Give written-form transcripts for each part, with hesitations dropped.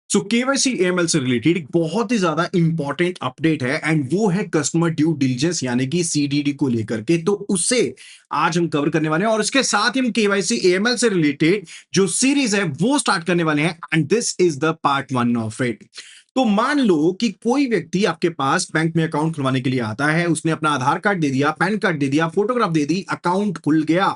सो KYC AML से related एक बहुत ही ज्यादा इंपॉर्टेंट अपडेट है एंड वो है कस्टमर ड्यू डिलिजेंस यानी कि सीडीडी को लेकर के। तो उससे आज हम कवर करने वाले हैं और उसके साथ ही हम केवाईसी एएमएल से रिलेटेड जो सीरीज है वो स्टार्ट करने वाले हैं and this is the part 1 of it. तो मान लो कि कोई व्यक्ति आपके पास बैंक में अकाउंट खुलवाने के लिए आता है, उसने अपना आधार कार्ड दे दिया, पैन कार्ड दे दिया, फोटोग्राफ दे दी, अकाउंट खुल गया।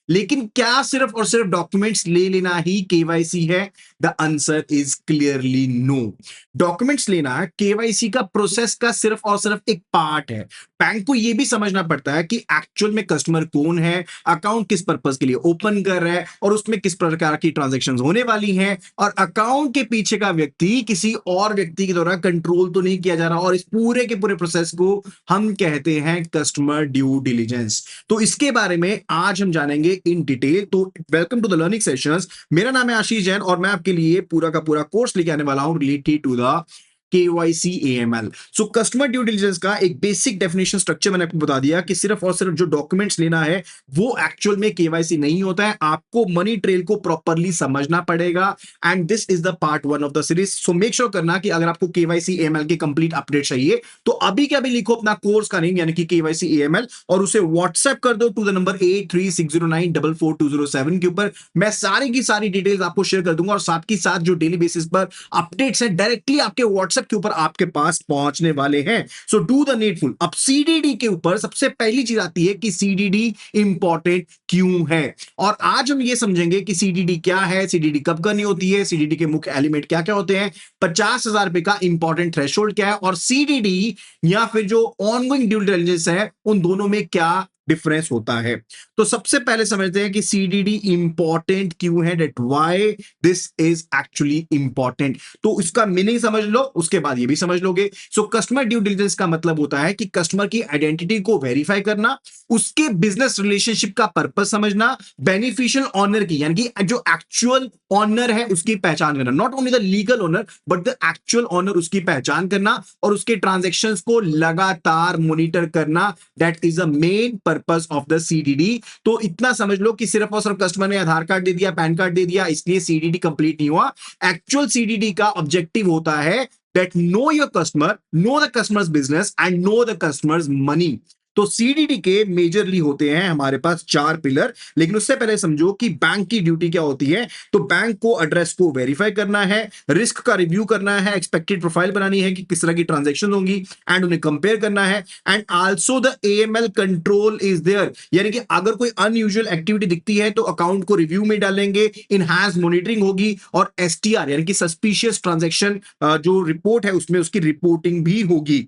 लेकिन क्या सिर्फ और सिर्फ डॉक्यूमेंट्स ले लेना ही केवाईसी है? The answer is clearly no. Documents लेना केवाईसी का प्रोसेस का सिर्फ और सिर्फ एक पार्ट है। बैंक को यह भी समझना पड़ता है कि एक्चुअल में कस्टमर कौन है, अकाउंट किस पर्पस के लिए ओपन कर रहा है और उसमें किस प्रकार की ट्रांजैक्शंस होने वाली हैं, और अकाउंट के पीछे का व्यक्ति किसी और व्यक्ति के द्वारा कंट्रोल तो नहीं किया जा रहा। और इस पूरे के पूरे प्रोसेस को हम कहते हैं कस्टमर ड्यू डिलिजेंस। तो इसके बारे में आज हम जानेंगे इन डिटेल। तो welcome to the learning sessions. मेरा नाम है आशीष जैन और मैं आपके लिए पूरा का पूरा कोर्स लेके आने वाला हूं related to the KYC AML. So customer due diligence का एक बेसिक डेफिनेशन स्ट्रक्चर मैंने आपको बता दिया कि सिर्फ और सिर्फ जो डॉक्यूमेंट्स लेना है वो एक्चुअल में केवाईसी नहीं होता है। आपको मनी ट्रेल को प्रॉपरली समझना पड़ेगा and this is the part 1 of the series. So make sure करना कि अगर आपको केवाईसी एएमएल की कंप्लीट अपडेट चाहिए तो अभी के अभी लिखो अपना कोर्स का नेम यानी कि केवाईसी एएमएल और उसे व्हाट्सएप कर दो टू द नंबर 8360944207 के ऊपर। मैं सारी की सारी डिटेल्स आपको शेयर कर दूंगा और साथ ही साथ जो डेली बेसिस पर अपडेट्स हैं डायरेक्टली आपके व्हाट्सएप के ऊपर आपके पास पहुंचने वाले हैं। So do the needful. अब सीडीडी के ऊपर सबसे पहली चीज आती है कि सीडीडी इंपॉर्टेंट क्यों है, और आज हम ये समझेंगे कि सीडीडी क्या है, सीडीडी कब करनी होती है, सीडीडी के मुख्य एलिमेंट क्या क्या होते हैं, 50,000 रुपए का इंपॉर्टेंट थ्रेशोल्ड क्या है, और सीडीडी या फिर जो ऑनगोइंग ड्यू डिलिजेंस है उन दोनों में क्या डिफरेंस होता है। तो सबसे पहले समझते हैं कि सीडीडी इंपॉर्टेंट क्यों है, that why this is actually important. तो इसका मीनिंग समझ लो, उसके बाद ये भी समझ लोगे। सो कस्टमर ड्यू डिलिजेंस का मतलब होता है कि कस्टमर की आइडेंटिटी को वेरीफाई करना, उसके बिजनेस रिलेशनशिप का पर्पस समझना, बेनिफिशियल ऑनर की यानी कि जो एक्चुअल ऑनर है उसकी पहचान करना, not only the legal owner but the actual owner, उसकी पहचान करना और उसके ट्रांजैक्शंस को लगातार मॉनिटर करना। That is the main purpose of the CDD. तो इतना समझ लो कि सिर्फ और सिर्फ कस्टमर ने आधार कार्ड दे दिया, पैन कार्ड दे दिया, इसलिए सीडीडी कंप्लीट नहीं हुआ। एक्चुअल सीडीडी का ऑब्जेक्टिव होता है that know your customer, know the customer's business and know the customer's money। तो सीडीडी के मेजरली होते हैं हमारे पास 4 पिलर, लेकिन उससे पहले समझो कि बैंक की ड्यूटी क्या होती है। तो बैंक को एड्रेस को वेरीफाई करना है, रिस्क का रिव्यू करना है, एक्सपेक्टेड प्रोफाइल बनानी है कि किस तरह की ट्रांजैक्शन होंगी एंड उन्हें कंपेयर करना है, and also the AML control is there यानी कि अगर कोई अनयूजुअल एक्टिविटी दिखती है तो अकाउंट को रिव्यू में डालेंगे, इनहांस मॉनिटरिंग होगी और एसटीआर यानी कि सस्पिशियस ट्रांजैक्शन जो रिपोर्ट है उसमें उसकी रिपोर्टिंग भी होगी।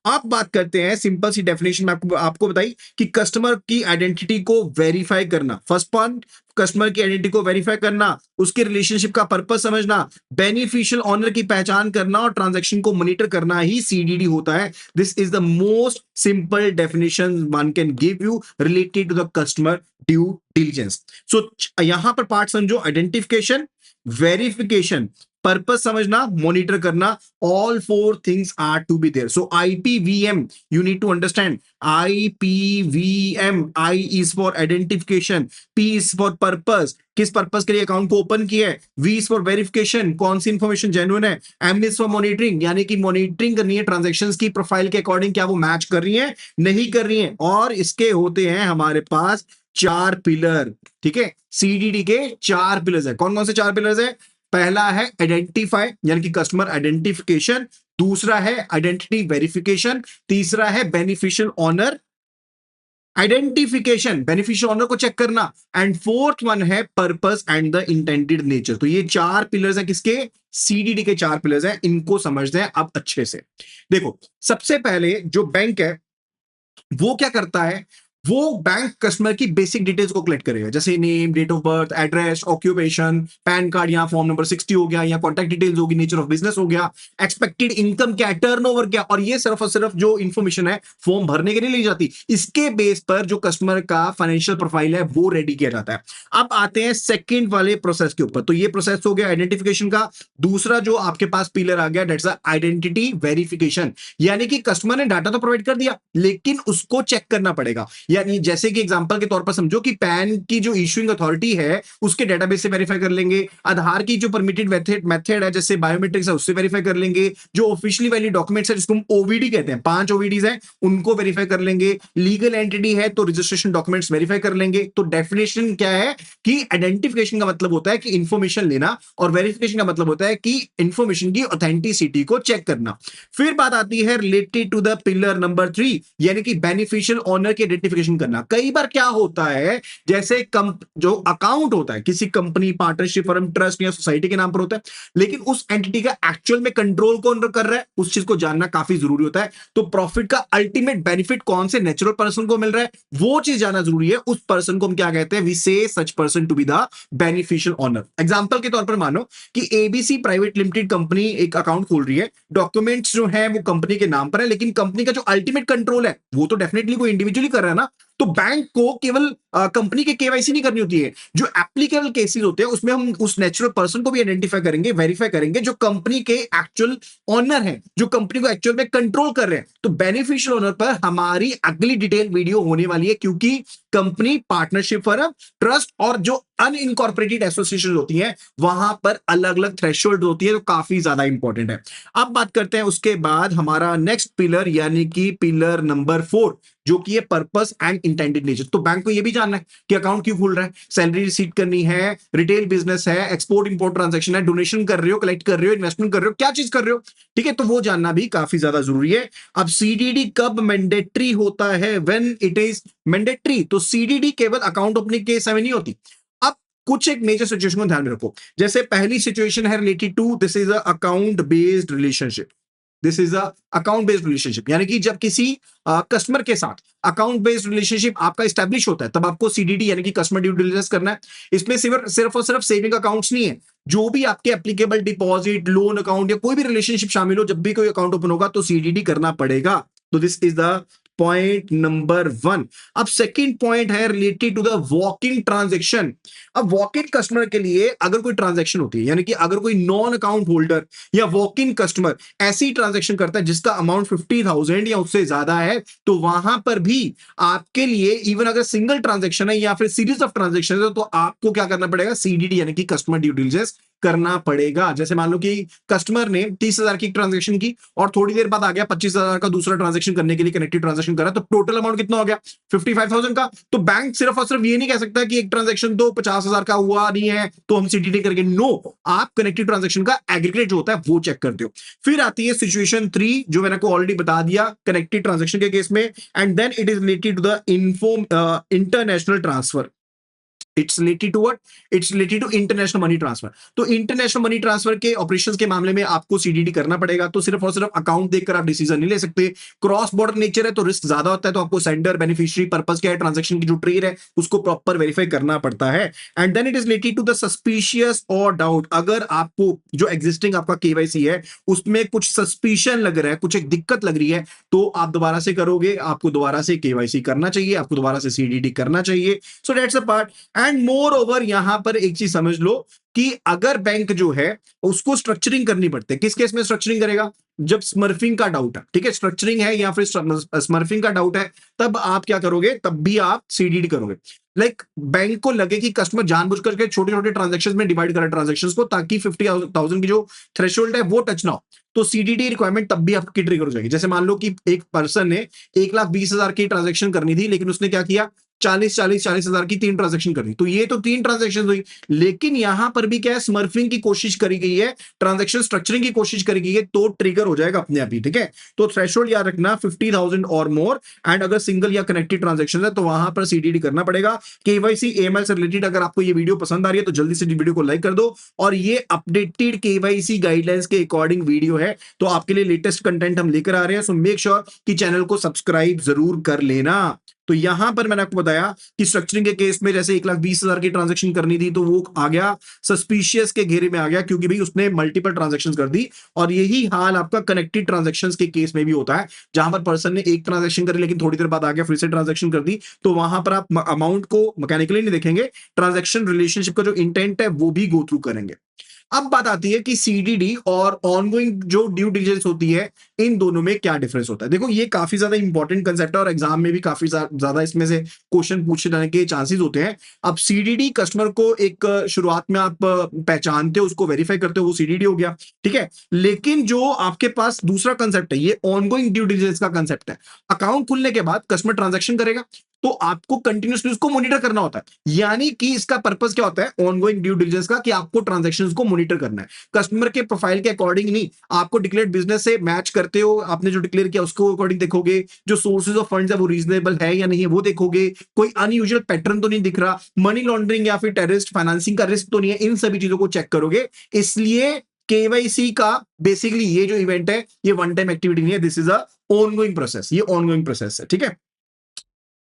अब बात करते हैं सिंपल सी डेफिनेशन में आपको बताई कि कस्टमर की आइडेंटिटी को वेरीफाई करना। फर्स्ट पॉइंट, कस्टमर की आइडेंटिटी को वेरीफाई करना, उसके रिलेशनशिप का पर्पस समझना, बेनिफिशियल ऑनर की पहचान करना और ट्रांजैक्शन को मॉनिटर करना ही सीडीडी होता है। This is the most simple definition one can give you related to the customer due diligence. So यहां पर पार्ट समझो, आइडेंटिफिकेशन, वेरिफिकेशन, पर्पस समझना, मॉनिटर करना, all 4 things are to be there। So IPVM, you need to understand IPVM, I is for identification, P is for purpose, किस purpose के लिए account को open किया है, V is for verification, कौन सी information genuine है, M is for monitoring यानी कि मॉनिटरिंग करनी है ट्रांजैक्शंस की प्रोफाइल के अकॉर्डिंग क्या वो मैच कर रही है नहीं कर रही है, और इसके होते हैं हमारे पास 4 पिलर। ठीक है, सीडीडी के 4 पिलर्स है। कौन कौन से 4 पिलर्स है? पहला है आइडेंटिफाई यानी कि कस्टमर आइडेंटिफिकेशन, दूसरा है आइडेंटिटी वेरिफिकेशन, तीसरा है beneficial owner identification, beneficial owner को चेक करना, एंड फोर्थ वन है purpose and the intended nature. तो ये 4 पिलर्स हैं किसके? सीडीडी के 4 पिलर्स हैं। इनको समझते हैं अब अच्छे से। देखो, सबसे पहले जो बैंक है वो क्या करता है, वो बैंक कस्टमर की बेसिक डिटेल्स को कलेक्ट करेगा, जैसे name, date of birth, address, occupation, PAN card या फॉर्म नंबर 60 हो गया, या कॉन्टैक्ट डिटेल्स होगी, नेचर ऑफ बिजनेस हो गया, एक्सपेक्टेड इनकम क्या है, टर्नओवर क्या, और ये सिर्फ और सिर्फ जो इंफॉर्मेशन है फॉर्म भरने के लिए ली जाती। इसके बेस पर जो कस्टमर का फाइनेंशियल प्रोफाइल है वो रेडी किया जाता है। अब आते हैं सेकंड वाले प्रोसेस के ऊपर। तो ये प्रोसेस हो गया आइडेंटिफिकेशन का। दूसरा जो आपके पास पिलर आ गया दैट्स आइडेंटिटी वेरिफिकेशन, यानी कि कस्टमर ने डाटा तो प्रोवाइड कर दिया लेकिन उसको चेक करना पड़ेगा। यानी जैसे कि एग्जांपल के तौर पर समझो कि पैन की जो इशूइंग अथॉरिटी है उसके डेटाबेस से वेरीफाई कर लेंगे, आधार की जो परमिटेड मेथड है जैसे बायोमेट्रिक्स है उससे वेरीफाई कर लेंगे, जो ऑफिशियली वैलिड डॉक्यूमेंट्स है जिसको हम ओवीडी कहते हैं, 5 ओवीडीज हैं उनको वेरीफाई कर लेंगे, लीगल एंटिटी है तो रजिस्ट्रेशन डॉक्यूमेंट्स वेरीफाई कर लेंगे। तो डेफिनेशन क्या है कि आइडेंटिफिकेशन का मतलब होता है कि इंफॉर्मेशन लेना और वेरिफिकेशन का मतलब होता है कि इंफॉर्मेशन की ऑथेंटिसिटी को चेक करना। फिर बात आती है related to the pillar number 3 यानी कि बेनिफिशियल ओनर की आइडेंटिफिकेशन करना। कई बार क्या होता है जैसे जो अकाउंट होता है किसी कंपनी, पार्टनरशिप, फर्म, ट्रस्ट या सोसाइटी के नाम पर होता है, लेकिन उस एंटिटी का एक्चुअल में कंट्रोल कौन कर रहा है उस चीज को जानना काफी जरूरी होता है। तो प्रॉफिट का अल्टीमेट बेनिफिट कौन से नेचुरल पर्सन को मिल रहा है वो चीज जानना जरूरी है। उस पर्सन को हम क्या कहते हैं, we say such person to be the beneficial owner. Example के तौर पर मानो कि एबीसी प्राइवेट लिमिटेड कंपनी एक अकाउंट खोल रही है, डॉक्यूमेंट्स जो है वो कंपनी के नाम पर है, लेकिन कंपनी का जो अल्टीमेट कंट्रोल है वो तो डेफिनेटली कोई इंडिविजुअली कर रहा है ना। तो बैंक को केवल कंपनी के केवाईसी नहीं करनी होती है, जो एप्लीकेबल केसेस होते हैं उसमें हम उस नेचुरल पर्सन को भी आइडेंटिफाई करेंगे, वेरीफाई करेंगे जो कंपनी के एक्चुअल ओनर है, जो कंपनी को एक्चुअल में कंट्रोल कर रहे हैं। तो बेनिफिशियल ओनर पर हमारी अगली डिटेल वीडियो होने वाली है, क्योंकि कंपनी, पार्टनरशिप फर्म, ट्रस्ट और जो अनइनकॉर्पोरेटेड एसोसिएशन होती है वहां पर अलग अलग थ्रेशोल्ड होती है, तो काफी ज्यादा इंपॉर्टेंट है। अब बात करते हैं उसके बाद हमारा नेक्स्ट पिलर यानी कि पिलर नंबर 4 जो कि है पर्पस एंड इंटेंडेड नेचर। तो बैंक को यह भी जानना है कि अकाउंट क्यों खुल रहा है, सैलरी रिसीट करनी है, रिटेल बिजनेस है, एक्सपोर्ट इंपोर्ट ट्रांजैक्शन है, डोनेशन कर रहे हो, कलेक्ट कर रहे हो, इन्वेस्टमेंट कर रहे हो, क्या चीज कर रहे हो, ठीक है, तो वो जानना भी काफी ज्यादा जरूरी है। अब सीडीडी कब मैंडेटरी होता है, व्हेन इट इज मैंडेटरी। तो सीडीडी केवल अकाउंट ओपनिंग के समय नहीं होती। अब कुछ एक मेजर सिचुएशन को ध्यान में रखो। जैसे पहली सिचुएशन है related to this is a account based relationship, this is a account based relationship, यानी कि जब किसी कस्टमर के साथ अकाउंट बेस्ड रिलेशनशिप आपका स्टैब्लिश होता है तब आपको सीडीडी यानी कि कस्टमर ड्यू डिलिजेंस करना है। इसमें सिर्फ सिर्फ और सिर्फ सेविंग अकाउंट्स नहीं है, जो भी आपके एप्लीकेबल डिपॉजिट, लोन अकाउंट या कोई भी रिलेशनशिप शामिल हो, जब भी कोई अकाउंट ओपन होगा तो सीडीडी करना पड़ेगा। तो this is the point number 1। अब सेकंड पॉइंट है related to the walking transaction. अब वॉकिंग कस्टमर के लिए अगर कोई ट्रांजैक्शन होती है, यानी कि अगर कोई नॉन अकाउंट होल्डर या वॉकिंग कस्टमर ऐसी ट्रांजैक्शन करता है जिसका अमाउंट 50,000 या उससे ज्यादा है, तो वहां पर भी आपके लिए इवन अगर सिंगल ट्रांजैक्शन है या फिर सीरीज ऑफ ट्रांजैक्शन है, तो आपको क्या करना पड़ेगा, सीडीडी यानी कि कस्टमर ड्यू डिलिजेंस करना पड़ेगा। जैसे मान लो कि कस्टमर ने 30,000 की ट्रांजैक्शन की और थोड़ी देर बाद आ गया 25,000 का दूसरा ट्रांजैक्शन करने के लिए कनेक्टेड ट्रांजैक्शन करा, तो टोटल अमाउंट कितना हो गया 55,000 का। तो बैंक सिर्फ और सिर्फ ये नहीं कह सकता कि एक ट्रांजैक्शन तो 50,000 का हुआ नहीं है तो हम सीडीडी करके, नो, आप कनेक्टेड ट्रांजैक्शन का एग्रीगेट जो होता है वो चेक करते हो। फिर आती है सिचुएशन 3 जो मैंने को ऑलरेडी बता दिया कनेक्टेड ट्रांजैक्शन के केस में, and then it is related to the international transfer. It's related to what, it's related to international money transfer. तो इंटरनेशनल मनी ट्रांसफर के ऑपरेशंस के मामले में आपको सीडीडी करना पड़ेगा। तो सिर्फ और सिर्फ अकाउंट देखकर आप डिसीजन नहीं ले सकते, क्रॉस बॉर्डर नेचर है तो रिस्क ज्यादा होता है, तो आपको सेंडर, बेनिफिशियरी, पर्पस क्या है, ट्रांजैक्शन की जो ट्रेड है उसको प्रॉपर वेरीफाई करना पड़ता है। And then it is related to the suspicious और डाउट। अगर आपको जो एग्जिस्टिंग आपका केवाईसी है उसमें कुछ सस्पिशन लग रहा है, कुछ एक दिक्कत लग रही है, तो आप दोबारा से करोगे, आपको दोबारा से केवाईसी करना चाहिए, आपको दोबारा से सीडीडी करना चाहिए। So that's a part. And more over यहां पर एक चीज समझ लो कि अगर बैंक जो है उसको स्ट्रक्चरिंग करनी पड़ती है, किस केस में स्ट्रक्चरिंग करेगा, जब स्मर्फिंग का डाउट है, ठीक है, स्ट्रक्चरिंग है या फिर स्मर्फिंग का डाउट है, तब आप क्या करोगे, तब भी आप सीडीडी करोगे। लाइक बैंक को लगे कि कस्टमर जानबूझ करके छोटे छोटे ट्रांजेक्शन में डिवाइड करे ट्रांजेक्शन को, ताकि 50,000 की जो थ्रेशोल्ड है वो टच ना हो, तो सीडीडी रिक्वायरमेंट तब भी आपकी ट्रिगर हो जाएगी। जैसे मान लो कि एक पर्सन ने 1,20,000 की ट्रांजेक्शन करनी थी, लेकिन उसने क्या किया, 40,000 की 3 ट्रांजेक्शन करनी, तो ये तो 3 ट्रांजेक्शन हुई, लेकिन यहां पर भी क्या है, स्मर्फिंग की कोशिश करी गई है, ट्रांजेक्शन स्ट्रक्चरिंग की कोशिश करी गई है, तो ट्रिगर हो जाएगा अपने आप ही, ठीक है। तो थ्रेशोल्ड याद रखना 50,000 और मोर, एंड अगर सिंगल या कनेक्टेड ट्रांजेक्शन है तो वहां पर सीडीडी करना पड़ेगा। केवाईसी एएमएल से रिलेटेड अगर आपको ये वीडियो पसंद आ रही है तो जल्दी से वीडियो को लाइक कर दो, और ये अपडेटेड केवाईसी गाइडलाइंस के अकॉर्डिंग वीडियो है, तो आपके लिए लेटेस्ट कंटेंट हम लेकर आ रहे हैं। सो मेक श्योर कि चैनल को सब्सक्राइब जरूर कर लेना। तो यहां पर मैंने आपको बताया कि स्ट्रक्चरिंग के केस में जैसे 1,20,000 की ट्रांजैक्शन करनी थी, तो वो आ गया सस्पिशियस के घेरे में आ गया, क्योंकि भाई उसने मल्टीपल ट्रांजैक्शंस कर दी। और यही हाल आपका कनेक्टेड ट्रांजैक्शंस के केस में भी होता है, जहां पर पर्सन ने एक ट्रांजैक्शन करी लेकिन थोड़ी देर बाद आ गया फिर से ट्रांजैक्शन कर दी, तो वहां पर आप अमाउंट को मैकेनिकली नहीं देखेंगे, ट्रांजैक्शन रिलेशनशिप का जो इंटेंट है वो भी गो थ्रू करेंगे। अब बात आती है कि सीडीडी और ऑनगोइंग जो ड्यू डिलिजेंस होती है इन दोनों में क्या डिफरेंस होता है। देखो ये काफी ज्यादा इंपॉर्टेंट कंसेप्ट है और एग्जाम में भी काफी ज्यादा इसमें से क्वेश्चन पूछे जाने के चांसेस होते हैं। अब सीडीडी कस्टमर को एक शुरुआत में आप पहचानते हो, उसको वेरीफाई करते हो, वो सीडीडी हो गया, ठीक है। लेकिन जो आपके पास दूसरा कंसेप्ट है, ये ऑनगोइंग ड्यू डिलिजेंस का कंसेप्ट है। अकाउंट खुलने के बाद कस्टमर ट्रांजैक्शन करेगा तो आपको कंटिन्यूसली उसको मॉनिटर करना होता है। यानी कि इसका पर्पस क्या होता है ऑनगोइंग ड्यू डिलिजेंस का, कि आपको ट्रांजैक्शंस को मॉनिटर करना है कस्टमर के प्रोफाइल के अकॉर्डिंग नहीं, आपको डिक्लेयर बिजनेस से मैच करते हो, आपने जो डिक्लेयर किया उसको अकॉर्डिंग देखोगे, जो सोर्सेज ऑफ फंड्स है वो रीजनेबल है या नहीं है वो देखोगे, कोई अनयूजुअल पैटर्न तो नहीं दिख रहा, मनी लॉन्ड्रिंग या फिर टेररिस्ट फाइनेंसिंग का रिस्क तो नहीं है, इन सभी चीजों को चेक करोगे। इसलिए केवाईसी का बेसिकली ये जो इवेंट है ये वन टाइम एक्टिविटी नहीं है, this is a ongoing process, ये ऑनगोइंग प्रोसेस है, ठीक है।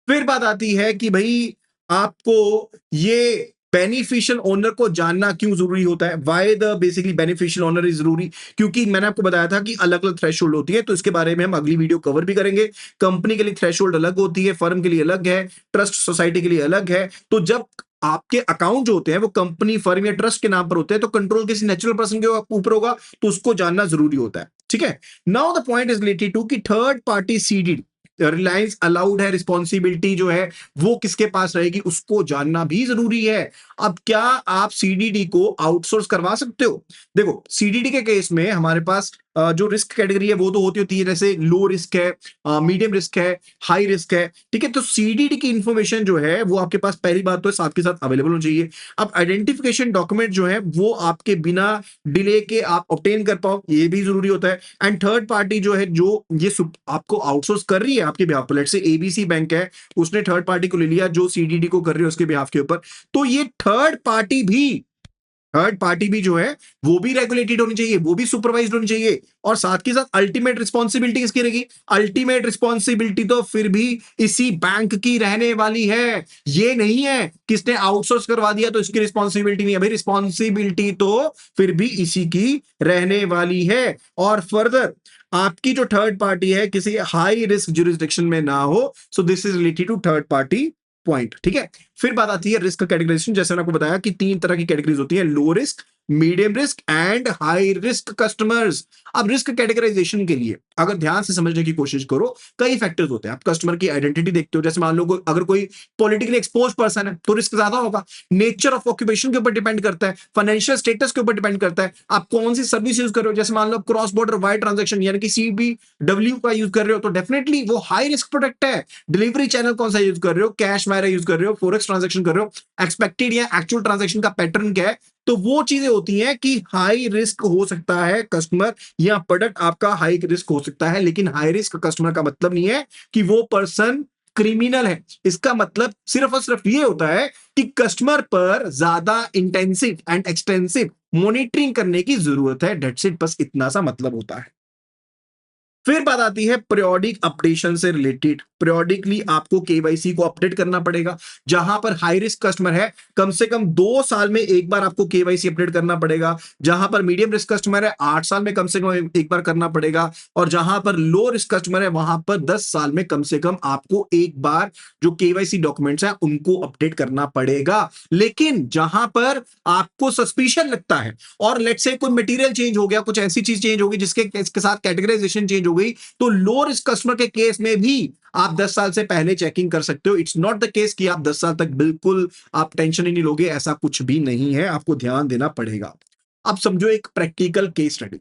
फिर बात आती है कि भाई आपको ये बेनिफिशियल ओनर को जानना क्यों जरूरी होता है, why the basically beneficial owner is जरूरी, क्योंकि मैंने आपको बताया था कि अलग अलग थ्रेशोल्ड होती है, तो इसके बारे में हम अगली वीडियो कवर भी करेंगे। कंपनी के लिए थ्रेशोल्ड अलग होती है, फर्म के लिए अलग है, ट्रस्ट सोसाइटी के लिए अलग है। तो जब आपके अकाउंट जो होते हैं वो कंपनी फर्म या ट्रस्ट के नाम पर होते हैं तो कंट्रोल किसी नेचुरल पर्सन के ऊपर होगा, तो उसको जानना जरूरी होता है, ठीक है। Now the point is related to कि third party CD reliance allowed है, रिस्पॉन्सिबिलिटी जो है वो किसके पास रहेगी उसको जानना भी जरूरी है। अब क्या आप सीडीडी को आउटसोर्स करवा सकते हो? देखो सीडीडी के केस में हमारे पास जो रिस्क कैटेगरी है वो तो होती है, जैसे लो रिस्क है, मीडियम रिस्क है, हाई रिस्क है, ठीक है। तो सीडीडी की इंफॉर्मेशन जो है वो आपके पास पहली बात तो साथ के साथ अवेलेबल होनी चाहिए। अब आइडेंटिफिकेशन डॉक्यूमेंट जो है वो आपके बिना डिले के आप ऑब्टेन कर पाओ, ये भी जरूरी होता है। एंड थर्ड पार्टी जो है जो ये आपको आउटसोर्स कर रही है आपके बिहाफ पर, लेट्स से एबीसी बैंक है, उसने थर्ड पार्टी को ले लिया जो सीडीडी को कर रही है उसके बिहाफ के ऊपर, तो ये थर्ड पार्टी भी जो है वो भी रेगुलेटेड होनी चाहिए, वो भी सुपरवाइज्ड होनी चाहिए। और साथ के साथ अल्टीमेट रिस्पॉन्सिबिलिटी किसकी रहेगी? अल्टीमेट रिस्पॉन्सिबिलिटी तो फिर भी इसी बैंक की रहने वाली है। ये नहीं है किसने आउटसोर्स करवा दिया तो इसकी रिस्पॉन्सिबिलिटी नहीं है, भाई रिस्पॉन्सिबिलिटी तो फिर भी इसी की रहने वाली है। और फर्दर आपकी जो थर्ड पार्टी है किसी हाई रिस्क जुरिस्डिक्शन में ना हो, so this is related to third party point, ठीक है। फिर बात आती है रिस्क कैटेगराइजेशन। जैसे मैंने आपको बताया कि 3 तरह की कैटेगरीज होती है, low risk, medium risk and high risk customers. अब रिस्क कैटेगराइजेशन के लिए अगर ध्यान से समझने की कोशिश करो, कई फैक्टर्स होते हैं। आप कस्टमर की आइडेंटिटी देखते हो, जैसे मान लो अगर कोई पॉलिटिकली एक्सपोज पर्सन है तो रिस्क ज्यादा होगा। नेचर ऑफ ऑक्यूपेशन के ऊपर डिपेंड करता है, फाइनेंशियल स्टेटस के ऊपर डिपेंड करता है, आप कौन सी सर्विस यूज कर रहे हो। जैसे मान लो क्रॉस बॉर्डर वायर ट्रांजेक्शन यानी कि सीबीडब्ल्यू का यूज कर रहे हो तो डेफिनेटली वो हाई रिस्क प्रोडक्ट है। डिलीवरी चैनल कौन सा यूज कर रहे हो, कैश वायर यूज कर रहे हो, फोरेक्स ट्रांजेक्शन कर रहे हो, एक्सपेक्टेड या एक्चुअल ट्रांजेक्शन का पैटर्न क्या है, तो वो चीजें होती हैं कि हाई रिस्क हो सकता है कस्टमर या प्रोडक्ट आपका हाई रिस्क हो सकता है। लेकिन हाई रिस्क कस्टमर का मतलब नहीं है कि वो पर्सन क्रिमिनल है। इसका मतलब सिर्फ और सिर्फ ये होता है कि कस्टमर पर ज्यादा इंटेंसिव एंड एक्सटेंसिव मॉनिटरिंग करने की जरूरत है, डेट्स इट, बस इतना सा मतलब होता है। फिर बात आती है पीरियोडिक अपडेशन से रिलेटेड। पीरियोडिकली आपको केवाईसी को अपडेट करना पड़ेगा। जहां पर हाई रिस्क कस्टमर है कम से कम 2 साल में एक बार आपको केवाईसी अपडेट करना पड़ेगा। जहां पर मीडियम रिस्क कस्टमर है 8 साल में कम से कम एक बार करना पड़ेगा। और जहां पर लो रिस्क कस्टमर है वहां पर 10 साल में कम से कम आपको एक बार जो केवाईसी डॉक्यूमेंट्स है उनको अपडेट करना पड़ेगा। लेकिन जहां पर आपको सस्पिशन लगता है और लेट्स से कोई मटेरियल चेंज हो गया, कुछ ऐसी चीज चेंज हो गई जिसके साथ कैटेगराइजेशन चेंज हो गई, तो लो रिस्क कस्टमर के केस में भी आप 10 साल से पहले चेकिंग कर सकते हो। इट्स नॉट द केस कि आप 10 साल तक बिल्कुल आप टेंशन ही नहीं लोगे, ऐसा कुछ भी नहीं है, आपको ध्यान देना पड़ेगा। अब समझो एक प्रैक्टिकल केस स्टडी।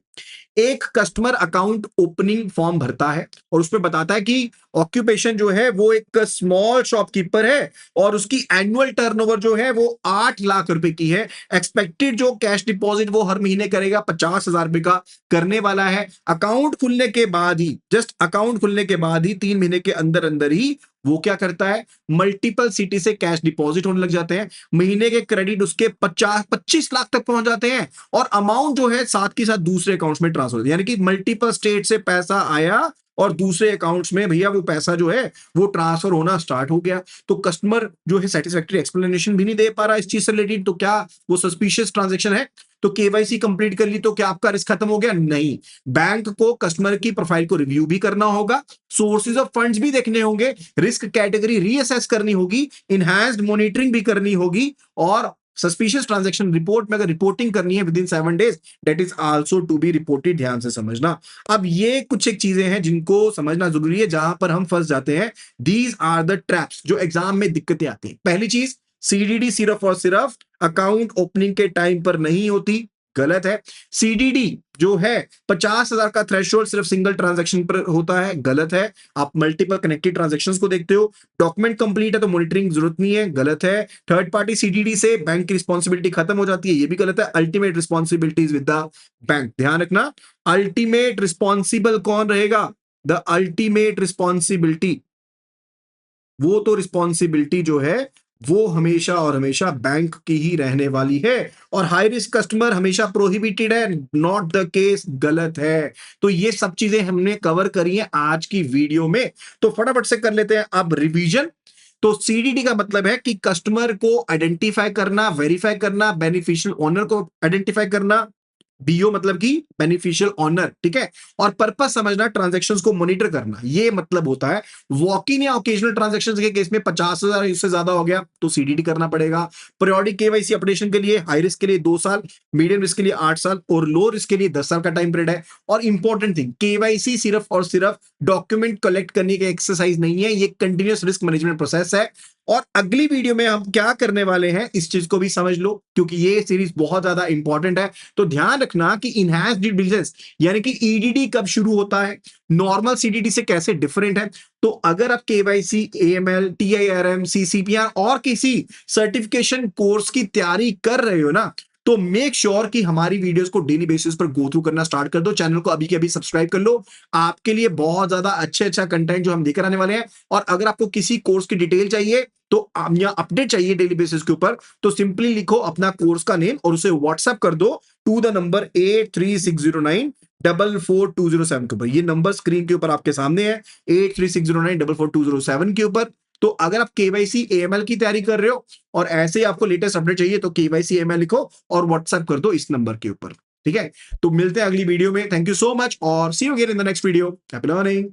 एक कस्टमर अकाउंट ओपनिंग फॉर्म भरता है और उसमें बताता है कि ऑक्यूपेशन जो है वो एक स्मॉल शॉपकीपर है और उसकी एनुअल टर्नओवर जो है वो 8 लाख रुपए की है। एक्सपेक्टेड जो कैश डिपॉजिट वो हर महीने करेगा 50,000 रुपए का करने वाला है। अकाउंट खुलने के बाद ही, जस्ट अकाउंट खुलने के बाद ही 3 महीने के अंदर अंदर ही वो क्या करता है, मल्टीपल सिटी से कैश डिपॉजिट होने लग जाते हैं। महीने के क्रेडिट उसके 25 लाख तक पहुंच जाते हैं और अमाउंट जो है साथ के साथ दूसरे अकाउंट्स में ट्रांसफर, यानी कि मल्टीपल स्टेट से पैसा आया और दूसरे अकाउंट्स में भैया वो पैसा जो है वो ट्रांसफर होना स्टार्ट हो गया। तो कस्टमर जो है सेटिस्फैक्टरी एक्सप्लेनेशन भी नहीं दे पा रहा इस चीज से रिलेटेड, तो क्या वो सस्पिशियस ट्रांजैक्शन है? तो केवाईसी कंप्लीट कर ली तो क्या आपका रिस्क खत्म हो गया? नहीं, बैंक को कस्टमर की प्रोफाइल को रिव्यू भी करना होगा, सोर्सेज ऑफ फंड्स भी देखने होंगे, रिस्क कैटेगरी रीअसेस करनी होगी, इनहैंस्ड मॉनिटरिंग भी करनी होगी और सस्पिशियस ट्रांजैक्शन रिपोर्ट में अगर रिपोर्टिंग करनी है within 7 days, that is also to be reported. ध्यान से समझना। अब ये कुछ एक चीजें हैं जिनको समझना जरूरी है, जहां पर हम फंस जाते हैं। दीज आर द ट्रैप्स जो एग्जाम में दिक्कतें आती हैं। पहली चीज, सीडीडी सिर्फ और सिर्फ अकाउंट ओपनिंग के टाइम पर नहीं होती, गलत है। सीडीडी जो है 50,000 का थ्रेशोल्ड सिर्फ सिंगल ट्रांजैक्शन पर होता है, गलत है। आप मल्टीपल कनेक्टेड ट्रांजैक्शंस को देखते हो। डॉक्यूमेंट कंप्लीट है तो मॉनिटरिंग की जरूरत नहीं है, गलत है। थर्ड पार्टी सीडीडी से बैंक की रिस्पॉन्सिबिलिटी खत्म हो जाती है, ये भी गलत है। Ultimate responsibilities with the bank, ध्यान रखना। अल्टीमेट रिस्पॉन्सिबल कौन रहेगा? द अल्टीमेट रिस्पॉन्सिबिलिटी, वो तो रिस्पॉन्सिबिलिटी जो है वो हमेशा और हमेशा बैंक की ही रहने वाली है। और हाई रिस्क कस्टमर हमेशा प्रोहिबिटेड है, नॉट द केस, गलत है। तो ये सब चीजें हमने कवर करी हैं आज की वीडियो में, तो फटाफट से कर लेते हैं अब रिवीजन। तो सीडीडी का मतलब है कि कस्टमर को आइडेंटिफाई करना, वेरीफाई करना, बेनिफिशियल ओनर को आइडेंटिफाई करना। बीओ मतलब कि बेनिफिशियल ओनर, ठीक है। और पर्पस समझना, ट्रांजैक्शंस को मॉनिटर करना, ये मतलब होता है। वॉक इन या ओकेजनल ट्रांजैक्शंस के केस में 50,000 इससे ज्यादा हो गया तो सीडीडी करना पड़ेगा। पीरियोडिक केवाईसी अपडेशन के लिए हाई रिस्क के लिए 2 साल, मीडियम रिस्क के लिए 8 साल और लो रिस्क के लिए 10 साल का टाइम पीरियड है। और इंपॉर्टेंट थिंग, केवाईसी सिर्फ और सिर्फ डॉक्यूमेंट कलेक्ट करने की एक्सरसाइज नहीं है, ये कंटिन्यूअस रिस्क मैनेजमेंट प्रोसेस है। और अगली वीडियो में हम क्या करने वाले हैं इस चीज को भी समझ लो, क्योंकि ये सीरीज बहुत ज्यादा इंपॉर्टेंट है। तो ध्यान रखना कि इनहैंस ड्यू डिलिजेंस यानी कि ईडीडी कब शुरू होता है, नॉर्मल सीडीडी से कैसे डिफरेंट है। तो अगर आप केवाईसी, एएमएल, टीआईआरएम, सीसीपीआर और किसी सर्टिफिकेशन कोर्स की तैयारी कर रहे हो ना, तो मेक श्योर कि हमारी वीडियोस को डेली बेसिस पर गो थ्रू करना स्टार्ट कर दो। चैनल को अभी के अभी सब्सक्राइब कर लो, आपके लिए बहुत ज्यादा अच्छा कंटेंट जो हम लेकर आने वाले हैं। और अगर आपको किसी कोर्स की डिटेल चाहिए तो या अपडेट चाहिए डेली बेसिस के ऊपर, तो सिंपली लिखो अपना कोर्स का नेम और उसे व्हाट्सएप कर दो टू द नंबर 8360944207 के ऊपर। ये नंबर स्क्रीन के ऊपर आपके सामने है, 8360944207 के ऊपर। तो अगर आप केवाईसी एएमएल की तैयारी कर रहे हो और ऐसे ही आपको लेटेस्ट अपडेट चाहिए तो केवाईसी एएमएल लिखो और व्हाट्सएप कर दो इस नंबर के ऊपर, ठीक है। तो मिलते हैं अगली वीडियो में। थैंक यू सो मच और see you again in the next video. Happy learning.